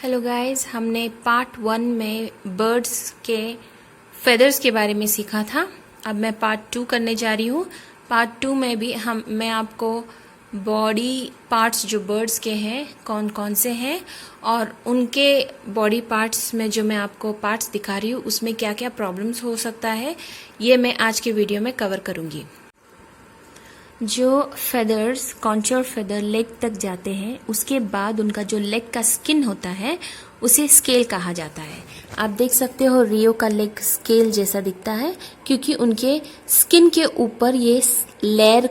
Hello guys, हमने part 1 में birds के फेदर्स के बारे में सीखा था। अब मैं पार्ट 2 करने जा रही हूँ। पार्ट 2 में भी मैं आपको बॉडी पार्ट्स जो बर्ड्स के हैं कौन कौन से हैं और उनके बॉडी पार्ट्स में जो मैं आपको पार्ट्स दिखा रही हूँ उसमें क्या क्या प्रॉब्लम्स हो सकता है, ये मैं आज के वीडियो में कवर करूँगी। जो फेदर्स कॉन्चर फेदर लेग तक जाते हैं उसके बाद उनका जो लेग का स्किन होता है उसे स्केल कहा जाता है। आप देख सकते हो रियो का लेग स्केल जैसा दिखता है क्योंकि उनके स्किन के ऊपर ये लेयर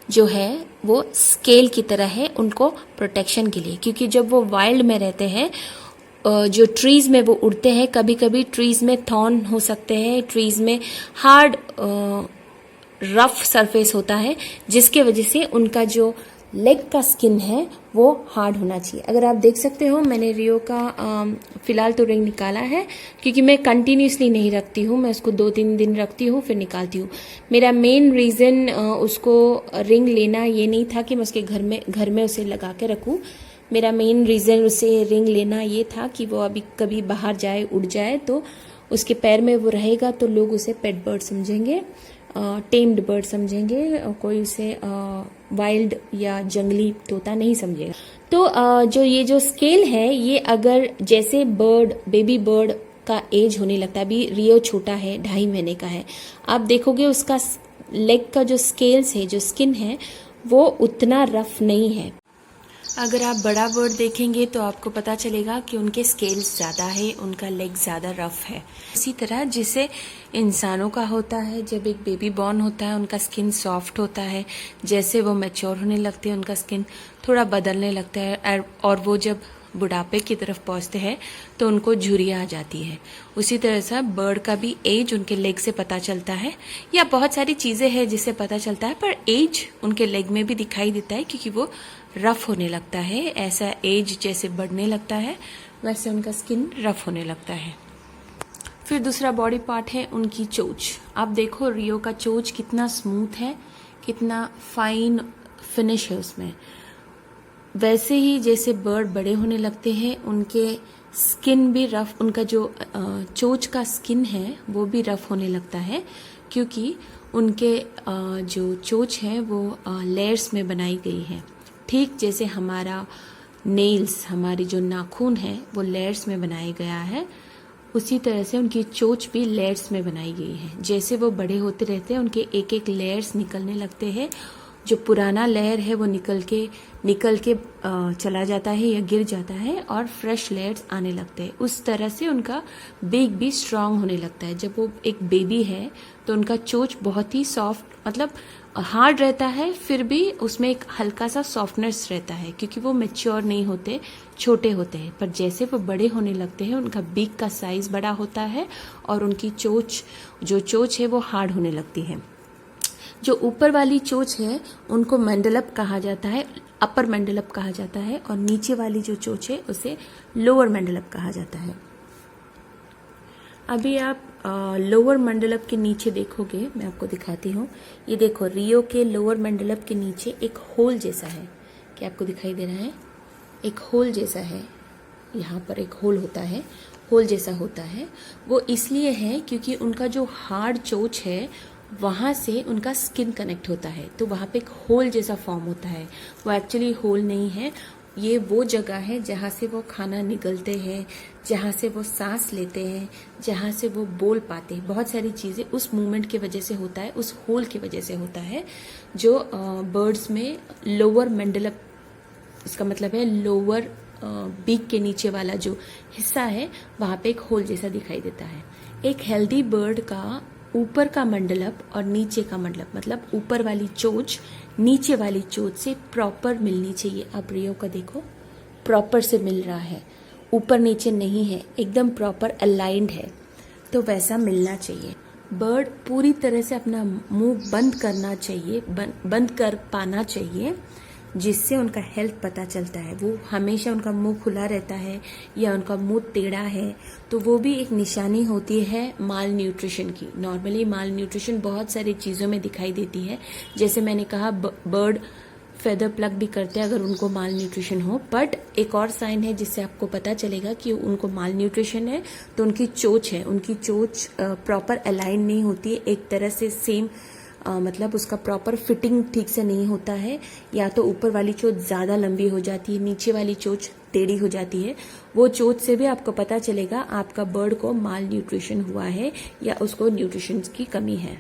जो है वो स्केल की तरह है उनको प्रोटेक्शन के लिए, क्योंकि जब वो वाइल्ड में रहते हैं जो ट्रीज में वो उड़ते हैं, कभी कभी ट्रीज में थॉर्न हो सकते हैं, ट्रीज में हार्ड रफ सरफेस होता है जिसके वजह से उनका जो लेग का स्किन है वो हार्ड होना चाहिए। अगर आप देख सकते हो मैंने रियो का फिलहाल तो रिंग निकाला है क्योंकि मैं कंटिन्यूसली नहीं रखती हूँ, मैं उसको 2-3 दिन रखती हूँ फिर निकालती हूँ। मेरा मेन रीज़न उसको रिंग लेना ये नहीं था कि मैं उसके घर में उसे लगा के रखूँ। मेरा मेन रीज़न उसे रिंग लेना ये था कि वो अभी कभी बाहर जाए उड़ जाए तो उसके पैर में वो रहेगा तो लोग उसे पेट बर्ड समझेंगे, टेम्ड बर्ड समझेंगे, कोई उसे वाइल्ड या जंगली तोता नहीं समझेगा। तो जो स्केल है ये अगर जैसे बेबी बर्ड का एज होने लगता है, अभी रियो छोटा है 2.5 महीने का है, आप देखोगे उसका लेग का जो स्केल्स है जो स्किन है वो उतना रफ नहीं है। अगर आप बड़ा बर्ड देखेंगे तो आपको पता चलेगा कि उनके स्केल्स ज़्यादा है, उनका लेग ज़्यादा रफ है। इसी तरह जिसे इंसानों का होता है, जब एक बेबी बॉर्न होता है उनका स्किन सॉफ्ट होता है, जैसे वो मैच्योर होने लगते हैं उनका स्किन थोड़ा बदलने लगता है और वो जब बुढ़ापे की तरफ पहुंचते हैं तो उनको झुर्रियाँ आ जाती है। उसी तरह से बर्ड का भी एज उनके लेग से पता चलता है, या बहुत सारी चीज़ें हैं जिससे पता चलता है, पर एज उनके लेग में भी दिखाई देता है क्योंकि वो रफ होने लगता है। ऐसा एज जैसे बढ़ने लगता है वैसे उनका स्किन रफ होने लगता है। फिर दूसरा बॉडी पार्ट है उनकी चोंच। आप देखो रियो का चोंच कितना स्मूथ है, कितना फाइन फिनिश है उसमें। वैसे ही जैसे बर्ड बड़े होने लगते हैं उनके स्किन भी रफ, उनका जो चोंच का स्किन है वो भी रफ होने लगता है क्योंकि उनके जो चोंच है वो लेयर्स में बनाई गई है। ठीक जैसे हमारा नेल्स, हमारी जो नाखून है वो लेयर्स में बनाया गया है, उसी तरह से उनकी चोंच भी लेयर्स में बनाई गई है। जैसे वो बड़े होते रहते हैं उनके एक एक लेयर्स निकलने लगते हैं, जो पुराना लेयर है वो निकल के चला जाता है या गिर जाता है और फ्रेश लेयर्स आने लगते हैं। उस तरह से उनका बीक भी स्ट्रांग होने लगता है। जब वो एक बेबी है तो उनका चोंच बहुत ही सॉफ्ट, मतलब हार्ड रहता है, फिर भी उसमें एक हल्का सा सॉफ्टनेस रहता है क्योंकि वो मैच्योर नहीं होते, छोटे होते हैं। पर जैसे वो बड़े होने लगते हैं उनका बीक का साइज बड़ा होता है और उनकी चोंच है वो हार्ड होने लगती है। जो ऊपर वाली चोंच है उनको मैंडलप कहा जाता है, अपर मैंडलप कहा जाता है, और नीचे वाली जो चोंच है उसे लोअर मैंडलप कहा जाता है। अभी आप लोअर मंडलप के नीचे देखोगे, मैं आपको दिखाती हूँ। ये देखो रियो के लोअर मंडलप के नीचे एक होल जैसा है, क्या आपको दिखाई दे रहा है? एक होल जैसा है, यहाँ पर एक होल होता है, होल जैसा होता है। वो इसलिए है क्योंकि उनका जो हार्ड चोंच है वहाँ से उनका स्किन कनेक्ट होता है, तो वहाँ पे एक होल जैसा फॉर्म होता है। वो एक्चुअली होल नहीं है, ये वो जगह है जहाँ से वो खाना निगलते हैं, जहाँ से वो सांस लेते हैं, जहाँ से वो बोल पाते हैं। बहुत सारी चीज़ें उस मूवमेंट की वजह से होता है, उस होल की वजह से होता है। जो बर्ड्स में लोअर मैंडलप, इसका मतलब है लोअर बीक के नीचे वाला जो हिस्सा है वहाँ पे एक होल जैसा दिखाई देता है। एक हेल्दी बर्ड का ऊपर का मंडलप और नीचे का मंडलप, मतलब ऊपर वाली चोंच नीचे वाली चोंच से प्रॉपर मिलनी चाहिए। आप रियो का देखो, प्रॉपर से मिल रहा है, ऊपर नीचे नहीं है, एकदम प्रॉपर अलाइंड है, तो वैसा मिलना चाहिए। बर्ड पूरी तरह से अपना मुंह बंद करना चाहिए, बंद कर पाना चाहिए, जिससे उनका हेल्थ पता चलता है। वो हमेशा उनका मुंह खुला रहता है या उनका मुंह टेढ़ा है तो वो भी एक निशानी होती है माल न्यूट्रिशन की। नॉर्मली माल न्यूट्रिशन बहुत सारी चीज़ों में दिखाई देती है, जैसे मैंने कहा बर्ड फेदर प्लग भी करते हैं अगर उनको माल न्यूट्रिशन हो। बट एक और साइन है जिससे आपको पता चलेगा कि उनको माल न्यूट्रिशन है, तो उनकी चोंच है, उनकी चोंच प्रॉपर अलाइन नहीं होती है, एक तरह से सेम मतलब उसका प्रॉपर फिटिंग ठीक से नहीं होता है, या तो ऊपर वाली चोंच ज़्यादा लंबी हो जाती है, नीचे वाली चोंच टेढ़ी हो जाती है। वो चोंच से भी आपको पता चलेगा आपका बर्ड को माल न्यूट्रिशन हुआ है या उसको न्यूट्रिशन की कमी है।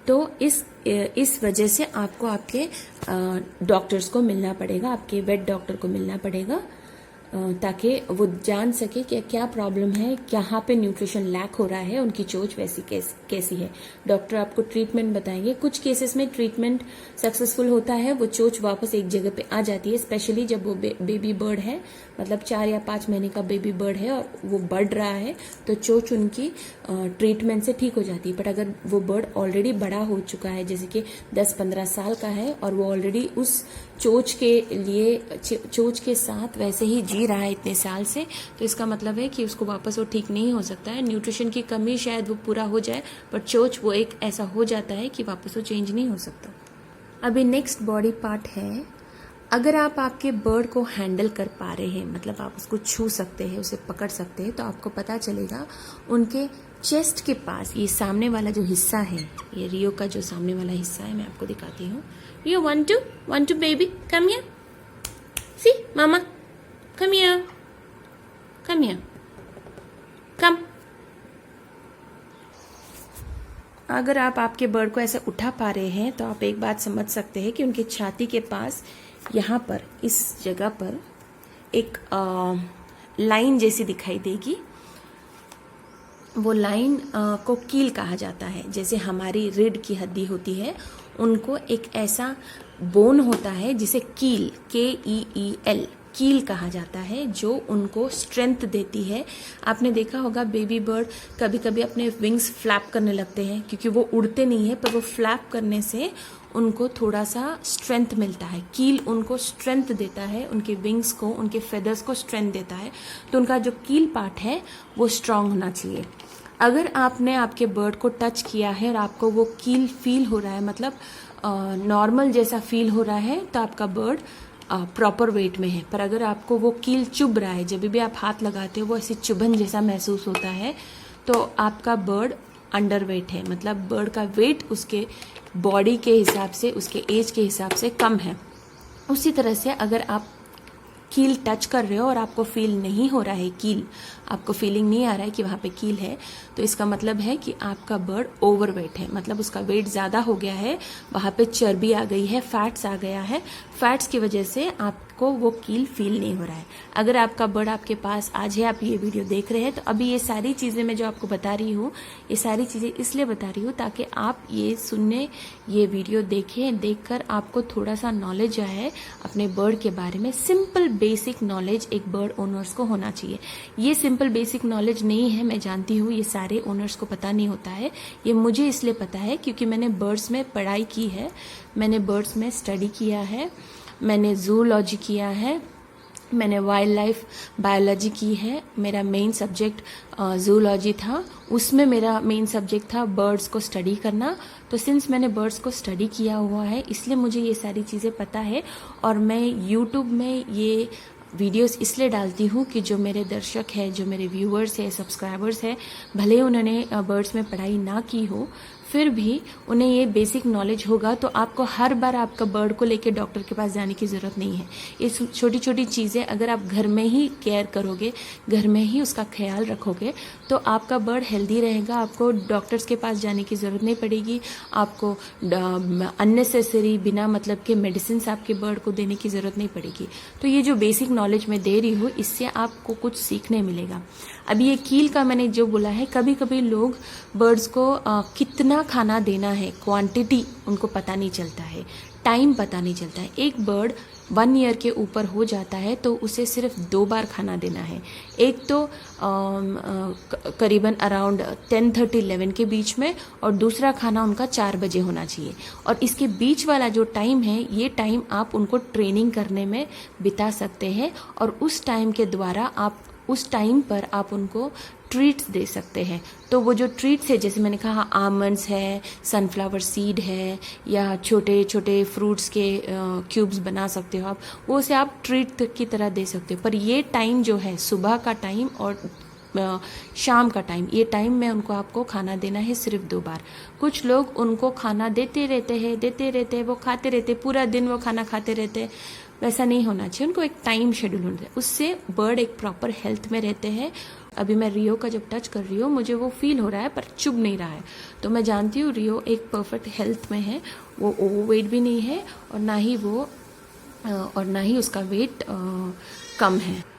तो इस वजह से आपको आपके डॉक्टर्स को मिलना पड़ेगा, आपके वेट डॉक्टर को मिलना पड़ेगा, ताकि वो जान सके कि क्या प्रॉब्लम है, कहाँ पे न्यूट्रिशन लैक हो रहा है, उनकी चोंच वैसी कैसी है। डॉक्टर आपको ट्रीटमेंट बताएंगे। कुछ केसेस में ट्रीटमेंट सक्सेसफुल होता है, वो चोंच वापस एक जगह पे आ जाती है, स्पेशली जब वो बेबी बर्ड है, मतलब 4 या 5 महीने का बेबी बर्ड है और वो बढ़ रहा है, तो चोंच उनकी ट्रीटमेंट से ठीक हो जाती है। बट अगर वो बर्ड ऑलरेडी बड़ा हो चुका है, जैसे कि 10-15 साल का है, और वो ऑलरेडी उस चोंच के साथ वैसे ही जी रहा है इतने साल से, तो इसका मतलब है कि उसको वापस वो ठीक नहीं हो सकता है। न्यूट्रिशन की कमी शायद वो पूरा हो जाए, पर चोंच वो एक ऐसा हो जाता है कि वापस वो चेंज नहीं हो सकता। अभी नेक्स्ट बॉडी पार्ट है, अगर आप आपके बर्ड को हैंडल कर पा रहे हैं, मतलब आप उसको छू सकते हैं, उसे पकड़ सकते हैं, तो आपको पता चलेगा उनके चेस्ट के पास ये सामने वाला जो हिस्सा है, ये रियो का जो सामने वाला हिस्सा है, मैं आपको दिखाती हूँ। Rio, 1 2 baby, come here, see mama, come here, come. अगर आप आपके बर्ड को ऐसे उठा पा रहे हैं, तो आप एक बात समझ सकते हैं कि उनके छाती के पास यहाँ पर इस जगह पर एक लाइन जैसी दिखाई देगी। वो लाइन को कील कहा जाता है। जैसे हमारी रीढ़ की हड्डी होती है, उनको एक ऐसा बोन होता है जिसे कील, KEEL, कील कहा जाता है, जो उनको स्ट्रेंथ देती है। आपने देखा होगा बेबी बर्ड कभी कभी अपने विंग्स फ्लैप करने लगते हैं, क्योंकि वो उड़ते नहीं है, पर वो फ्लैप करने से उनको थोड़ा सा स्ट्रेंथ मिलता है। कील उनको स्ट्रेंथ देता है, उनके विंग्स को, उनके फेदर्स को स्ट्रेंथ देता है। तो उनका जो कील पार्ट है वो स्ट्रांग होना चाहिए। अगर आपने आपके बर्ड को टच किया है और आपको वो कील फील हो रहा है, मतलब नॉर्मल जैसा फील हो रहा है, तो आपका बर्ड प्रॉपर वेट में है। पर अगर आपको वो कील चुभ रहा है, जब भी आप हाथ लगाते हो वो ऐसी चुभन जैसा महसूस होता है, तो आपका बर्ड अंडर वेट है, मतलब बर्ड का वेट उसके बॉडी के हिसाब से, उसके एज के हिसाब से कम है। उसी तरह से अगर आप कील टच कर रहे हो और आपको फील नहीं हो रहा है कील, आपको फीलिंग नहीं आ रहा है कि वहाँ पे कील है, तो इसका मतलब है कि आपका बर्ड ओवरवेट है, मतलब उसका वेट ज़्यादा हो गया है, वहाँ पे चर्बी आ गई है, फैट्स आ गया है। फैट्स की वजह से आपको वो कील फील नहीं हो रहा है। अगर आपका बर्ड आपके पास आज है, आप ये वीडियो देख रहे हैं, तो अभी ये सारी चीज़ें मैं जो आपको बता रही हूँ, ये सारी चीज़ें इसलिए बता रही हूँ ताकि आप ये सुनने, ये वीडियो देखें, देखकर आपको थोड़ा सा नॉलेज आए अपने बर्ड के बारे में। सिंपल बेसिक नॉलेज एक बर्ड ओनर्स को होना चाहिए। ये सिंपल बेसिक नॉलेज नहीं है, मैं जानती हूँ ये सारे ओनर्स को पता नहीं होता है। ये मुझे इसलिए पता है क्योंकि मैंने बर्ड्स में पढ़ाई की है, मैंने बर्ड्स में स्टडी किया है, मैंने जूलॉजी किया है, मैंने वाइल्ड लाइफ बायोलॉजी की है। मेरा मेन सब्जेक्ट जूलॉजी था, उसमें मेरा मेन सब्जेक्ट था बर्ड्स को स्टडी करना। तो सिंस मैंने बर्ड्स को स्टडी किया हुआ है, इसलिए मुझे ये सारी चीज़ें पता है। और मैं यूट्यूब में ये वीडियोस इसलिए डालती हूँ कि जो मेरे दर्शक हैं, जो मेरे व्यूअर्स हैं, सब्सक्राइबर्स हैं, भले उन्होंने बर्ड्स में पढ़ाई ना की हो, फिर भी उन्हें ये बेसिक नॉलेज होगा, तो आपको हर बार आपका बर्ड को लेके डॉक्टर के पास जाने की ज़रूरत नहीं है। ये छोटी छोटी चीज़ें अगर आप घर में ही केयर करोगे, घर में ही उसका ख्याल रखोगे, तो आपका बर्ड हेल्दी रहेगा। आपको डॉक्टर्स के पास जाने की ज़रूरत नहीं पड़ेगी, आपको अननेसेसरी बिना मतलब के मेडिसिन आपके बर्ड को देने की ज़रूरत नहीं पड़ेगी। तो ये जो बेसिक नॉलेज मैं दे रही हूँ, इससे आपको कुछ सीखने मिलेगा। अभी ये कील का मैंने जो बोला है, कभी कभी लोग बर्ड्स को कितना खाना देना है, क्वांटिटी उनको पता नहीं चलता है, टाइम पता नहीं चलता है। एक बर्ड 1 ईयर के ऊपर हो जाता है तो उसे सिर्फ 2 बार खाना देना है। एक तो करीबन अराउंड 10:30-11 के बीच में, और दूसरा खाना उनका 4 बजे होना चाहिए। और इसके बीच वाला जो टाइम है, ये टाइम आप उनको ट्रेनिंग करने में बिता सकते हैं, और उस टाइम के द्वारा आप उस टाइम पर आप उनको ट्रीट्स दे सकते हैं। तो वो जो ट्रीट्स है, जैसे मैंने कहा आमंड्स है, सनफ्लावर सीड है, या छोटे छोटे फ्रूट्स के क्यूब्स बना सकते हो आप, वो उसे आप ट्रीट की तरह दे सकते हो। पर ये टाइम जो है सुबह का टाइम और शाम का टाइम, ये टाइम में उनको आपको खाना देना है सिर्फ 2 बार। कुछ लोग उनको खाना देते रहते हैं, वो खाते रहते, पूरा दिन वो खाना खाते रहते। वैसा नहीं होना चाहिए, उनको एक टाइम शेड्यूल होना चाहिए, उससे बर्ड एक प्रॉपर हेल्थ में रहते हैं। अभी मैं रियो का जब टच कर रही हूँ मुझे वो फील हो रहा है, पर चुभ नहीं रहा है, तो मैं जानती हूँ रियो एक परफेक्ट हेल्थ में है। वो ओवरवेट भी नहीं है और ना ही उसका वेट कम है।